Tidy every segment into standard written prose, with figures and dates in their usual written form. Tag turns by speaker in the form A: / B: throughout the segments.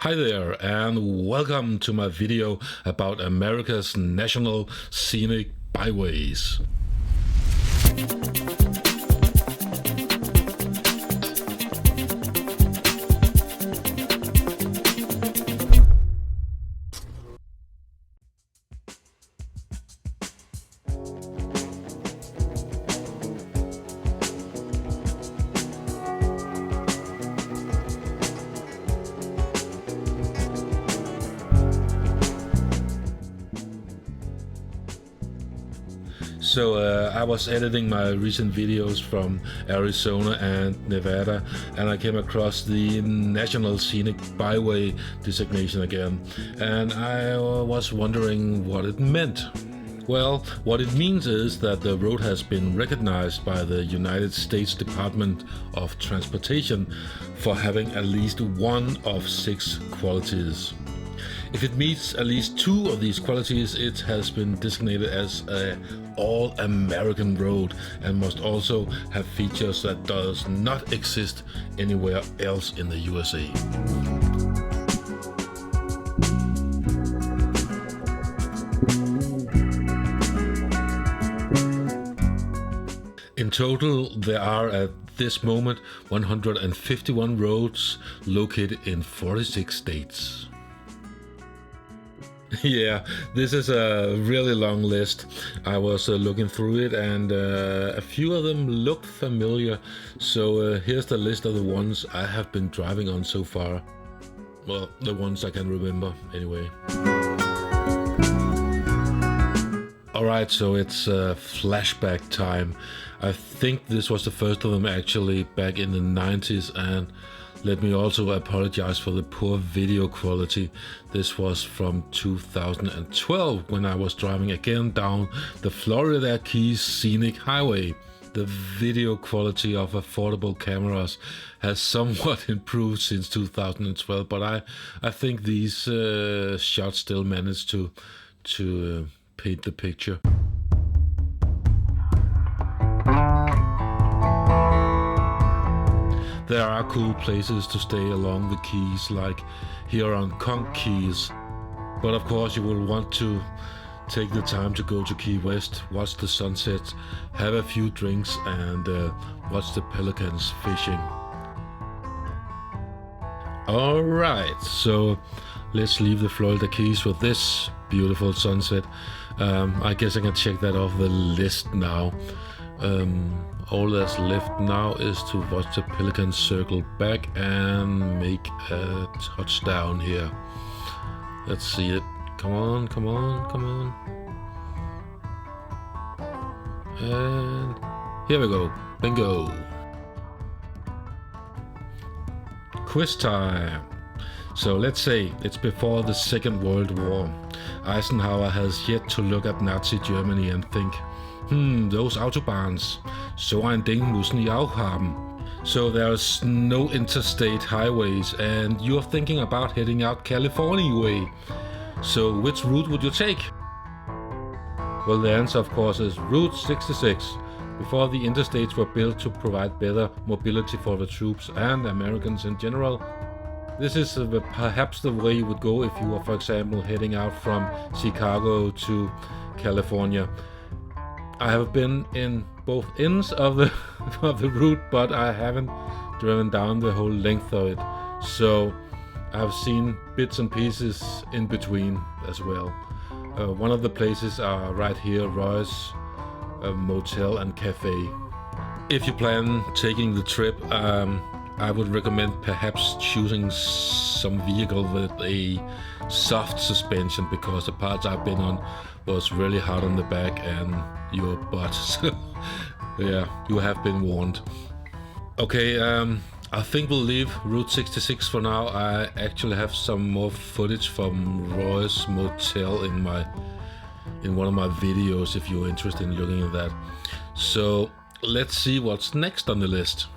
A: Hi there and welcome to my video about America's National Scenic Byways. So I was editing my recent videos from Arizona and Nevada, and I came across the National Scenic Byway designation again, and I was wondering what it meant. Well, what it means is that the road has been recognized by the United States Department of Transportation for having at least one of 6 qualities. If it meets at least 2 of these qualities, it has been designated as an all-American road and must also have features that does not exist anywhere else in the USA. In total, there are at this moment 151 roads located in 46 states. Yeah, this is a really long list. I was looking through it and a few of them looked familiar. So here's the list of the ones I have been driving on so far. Well, the ones I can remember anyway. Alright, so it's flashback time. I think this was the first of them actually back in the 90s, and let me also apologize for the poor video quality. This was from 2012 when I was driving again down the Florida Keys Scenic Highway. The video quality of affordable cameras has somewhat improved since 2012, but I think these shots still managed to paint the picture. There are cool places to stay along the Keys, like here on Conch Keys. But of course you will want to take the time to go to Key West, watch the sunset, have a few drinks and watch the pelicans fishing. Alright, so let's leave the Florida Keys with this beautiful sunset. I guess I can check that off the list now. All that's left now is to watch the pelicans circle back and make a touchdown here. Let's see it. Come on, come on, come on. And here we go. Bingo. Quiz time. So let's say it's before the Second World War. Eisenhower has yet to look at Nazi Germany and think, those Autobahns, so ein Ding müssen die auch haben. So there's no interstate highways and you're thinking about heading out California way. So which route would you take? Well, the answer of course is Route 66. Before the interstates were built to provide better mobility for the troops and Americans in general, this is perhaps the way you would go if you were, for example, heading out from Chicago to California. I have been in both ends of the route, but I haven't driven down the whole length of it. So I've seen bits and pieces in between as well. One of the places are right here, Roy's Motel and Cafe. If you plan taking the trip, I would recommend perhaps choosing some vehicle with a soft suspension, because the parts I've been on was really hard on the back and your butt. So yeah, you have been warned. Okay, I think we'll leave Route 66 for now. I actually have some more footage from Roy's Motel in one of my videos if you're interested in looking at that. So let's see what's next on the list.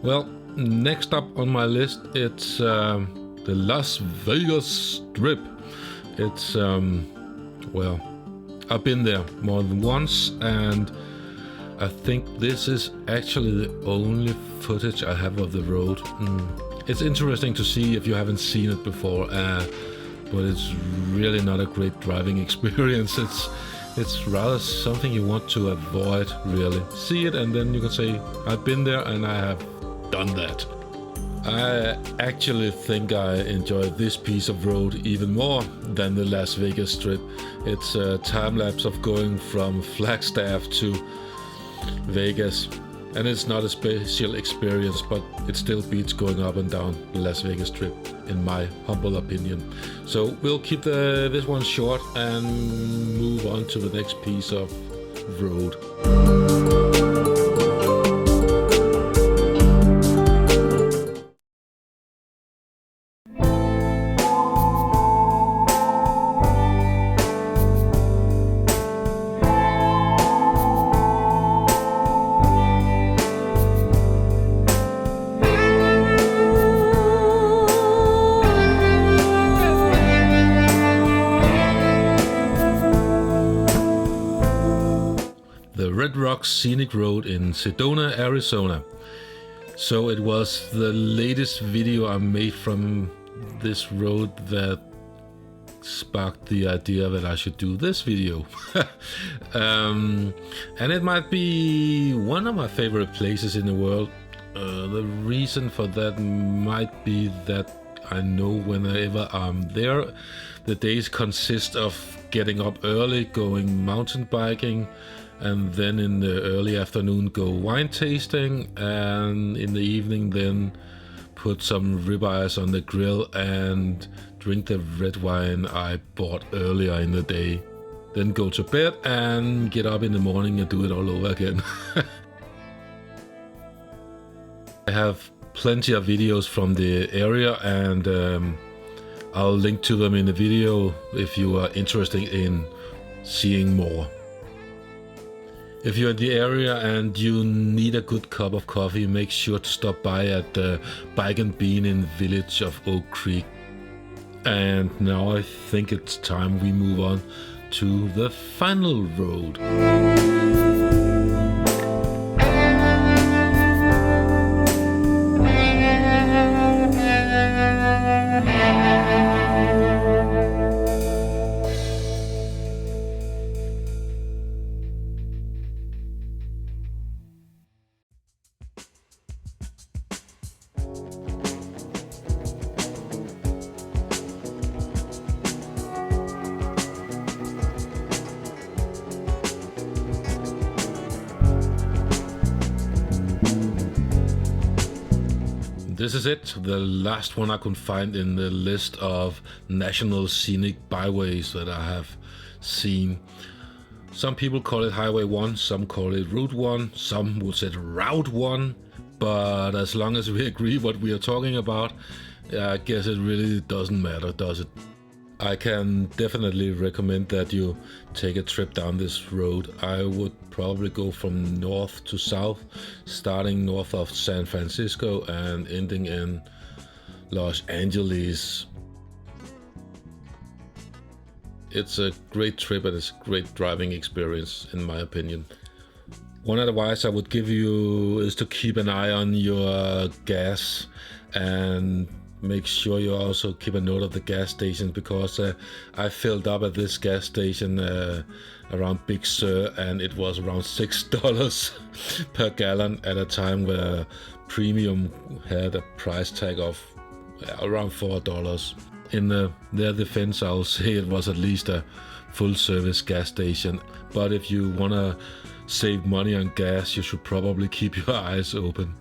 A: Well, next up on my list, it's the Las Vegas Strip. It's, well, I've been there more than once, and I think this is actually the only footage I have of the road. It's interesting to see if you haven't seen it before, but it's really not a great driving experience. It's rather something you want to avoid, really. See it and then you can say, I've been there and I have done that. I actually think I enjoy this piece of road even more than the Las Vegas Strip. It's a time-lapse of going from Flagstaff to Vegas, and it's not a special experience, but it still beats going up and down the Las Vegas Strip, in my humble opinion. So we'll keep this one short and move on to the next piece of road. Red Rock Scenic Road in Sedona, Arizona. So it was the latest video I made from this road that sparked the idea that I should do this video. And it might be one of my favorite places in the world. The reason for that might be that I know whenever I'm there, the days consist of getting up early, going mountain biking, and then in the early afternoon go wine tasting, and in the evening then put some ribeyes on the grill and drink the red wine I bought earlier in the day. Then go to bed and get up in the morning and do it all over again. I have plenty of videos from the area, and I'll link to them in the video if you are interested in seeing more. If you're in the area and you need a good cup of coffee, make sure to stop by at the Bike and Bean in the village of Oak Creek. And now I think it's time we move on to the final road. This is it, the last one I could find in the list of national scenic byways that I have seen. Some people call it Highway 1, some call it Route 1, some would say Route 1, but as long as we agree what we are talking about, I guess it really doesn't matter, does it? I can definitely recommend that you take a trip down this road. I would probably go from north to south, starting north of San Francisco and ending in Los Angeles. It's a great trip and it's a great driving experience, in my opinion. One advice I would give you is to keep an eye on your gas, and make sure you also keep a note of the gas station, because I filled up at this gas station around Big Sur, and it was around $6 per gallon at a time where premium had a price tag of around $4. In their defense, I'll say it was at least a full service gas station, but if you want to save money on gas, you should probably keep your eyes open.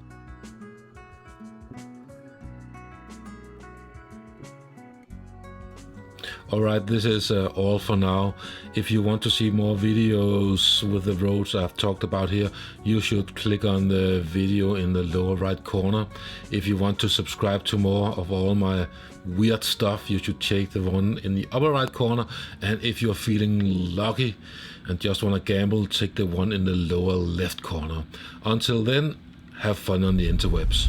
A: Alright, this is all for now. If you want to see more videos with the roads I've talked about here, you should click on the video in the lower right corner. If you want to subscribe to more of all my weird stuff, you should check the one in the upper right corner. And if you're feeling lucky and just want to gamble, take the one in the lower left corner. Until then, have fun on the interwebs.